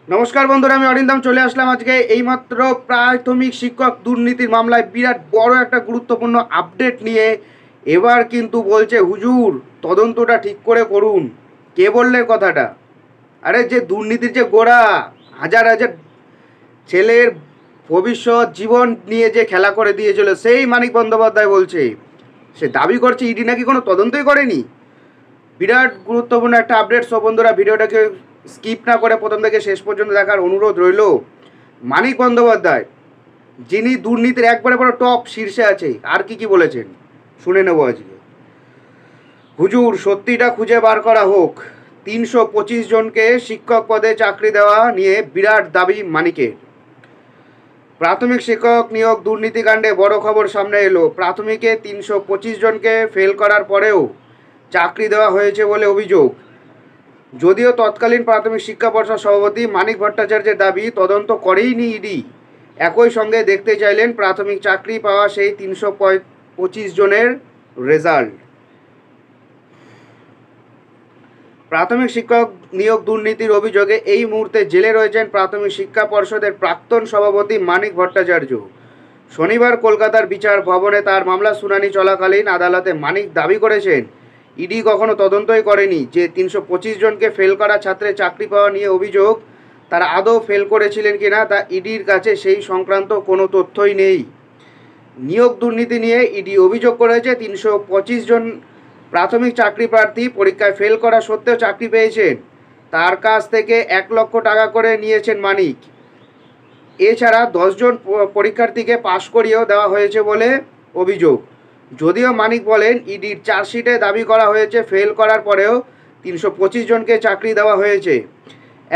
নমস্কার বন্ধুরা, আমি অরিন্দম চলে আসলাম আজকে এইমাত্র প্রাথমিক শিক্ষক দুর্নীতির মামলায় বিরাট বড় একটা গুরুত্বপূর্ণ আপডেট নিয়ে। এবার কিন্তু বলছে হুজুর তদন্তটা ঠিক করে করুন। কে বললে কথাটা? আরে যে দুর্নীতির যে গোড়া, হাজার হাজার ছেলের ভবিষ্যৎ জীবন নিয়ে যে খেলা করে দিয়েছিল সেই মানিক বন্দ্যোপাধ্যায় বলছে, সে দাবি করছে ইডি নাকি কোনো তদন্তই করেনি। বিরাট গুরুত্বপূর্ণ একটা আপডেট। সব বন্ধুরা ভিডিওটাকে স্কিপ না করে প্রথম থেকে শেষ পর্যন্ত দেখার অনুরোধ রইল। মানিক বন্দ্যোপাধ্যায়, যিনি দুর্নীতির একবারে বড় টপ শীর্ষে আছে, আর কি বলেছেন শুনে নেব আজকে। হুজুর সত্যিটা খুঁজে বার করা হোক, 325 জনকে শিক্ষক পদে চাকরি দেওয়া নিয়ে বিরাট দাবি মানিকের। প্রাথমিক শিক্ষক নিয়োগ দুর্নীতিকাণ্ডে বড় খবর সামনে এলো। প্রাথমিকে 325 জনকে ফেল করার পরেও চাকরি দেওয়া হয়েছে বলে অভিযোগ। যদিও তৎকালীন প্রাথমিক শিক্ষা পর্ষদ সভাপতি মানিক ভট্টাচার্যের দাবি তদন্ত করেইনি ইডি। একই সঙ্গে দেখতে চাইলেন প্রাথমিক চাকরি পাওয়া সেই 325 জনের রেজাল্ট। প্রাথমিক শিক্ষক নিয়োগ দুর্নীতির অভিযোগে এই মুহূর্তে জেলে রয়েছেন প্রাথমিক শিক্ষা পর্ষদের প্রাক্তন সভাপতি মানিক ভট্টাচার্য। শনিবার কলকাতার বিচার ভবনে তার মামলা শুনানি চলাকালীন আদালতে মানিক দাবি করেছেন ইডি কখনো তদন্তই করেনি। যে 325 জনকে ফেল করা ছাত্রের চাকরি পাওয়া নিয়ে অভিযোগ, তারা আদৌ ফেল করেছিলেন কিনা তা ইডির কাছে সেই সংক্রান্ত কোনো তথ্যই নেই। নিয়োগ দুর্নীতি নিয়ে ইডি অভিযোগ করেছে 325 জন প্রাথমিক চাকরি প্রার্থী পরীক্ষায় ফেল করা সত্ত্বেও চাকরি পেয়েছেন। তার কাছ থেকে 1 লক্ষ টাকা করে নিয়েছেন মানিক। এছাড়া 10 জন পরীক্ষার্থীকে পাশ করিয়েও দেওয়া হয়েছে বলে অভিযোগ। যদিও মানিক বলেন ইডির চার্জশিটে দাবি করা হয়েছে ফেল করার পরেও 325 জনকে চাকরি দেওয়া হয়েছে,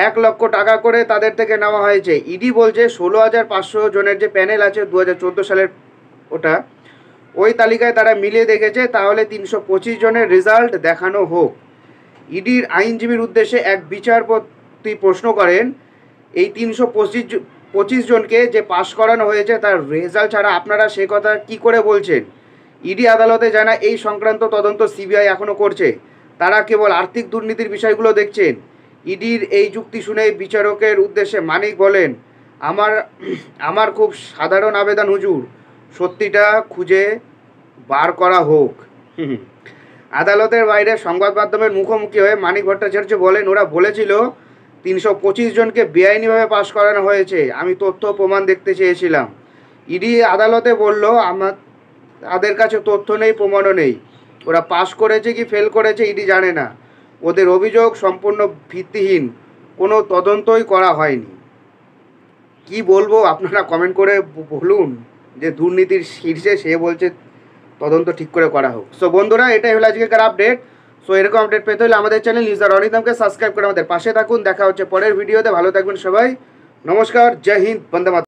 1 লক্ষ টাকা করে তাদের থেকে নেওয়া হয়েছে। ইডি বলছে 16,500 জনের যে প্যানেল আছে 2014 সালের, ওটা ওই তালিকায় তারা মিলিয়ে দেখেছে, তাহলে 325 জনের রেজাল্ট দেখানো হোক। ইডির আইনজীবীর উদ্দেশ্যে এক বিচারপতি প্রশ্ন করেন, এই 325 জনকে যে পাশ করানো হয়েছে তার রেজাল্ট ছাড়া আপনারা সে কথা কি করে বলছেন? ইডি আদালতে জানায় এই সংক্রান্ত তদন্ত সিবিআই এখনও করছে, তারা কেবল আর্থিক দুর্নীতির বিষয়গুলো দেখছেন। ইডির এই যুক্তি শুনে বিচারকের উদ্দেশ্যে মানিক বলেন, আমার খুব সাধারণ আবেদন হুজুর, সত্যিটা খুঁজে বার করা হোক। আদালতের বাইরে সংবাদ মাধ্যমের মুখোমুখি হয়ে মানিক ভট্টাচার্য বলেন, ওরা বলেছিল 325 জনকে বেআইনিভাবে পাশ করানো হয়েছে, আমি তথ্য প্রমাণ দেখতে চেয়েছিলাম। ইডি আদালতে বলল তাদের কাছে তথ্য নেই, প্রমাণও নেই, ওরা পাশ করেছে কি ফেল করেছে ইডি জানে না, ওদের অভিযোগ সম্পূর্ণ ভিত্তিহীন, কোনো তদন্তই করা হয়নি। কি বলবো আপনারা কমেন্ট করে বলুন। যে দুর্নীতির শীর্ষে সে বলছে তদন্ত ঠিক করে করা হোক। সো বন্ধুরা, এটাই হলো আজকের আপডেট। সো এরকম আপডেট পেতে হলে আমাদের চ্যানেল নিউজার অরিন্দমকে সাবস্ক্রাইব করে আমাদের পাশে থাকুন। দেখা হচ্ছে পরের ভিডিওতে। ভালো থাকবেন সবাই। নমস্কার, জয় হিন্দ, বন্দে মাতরম।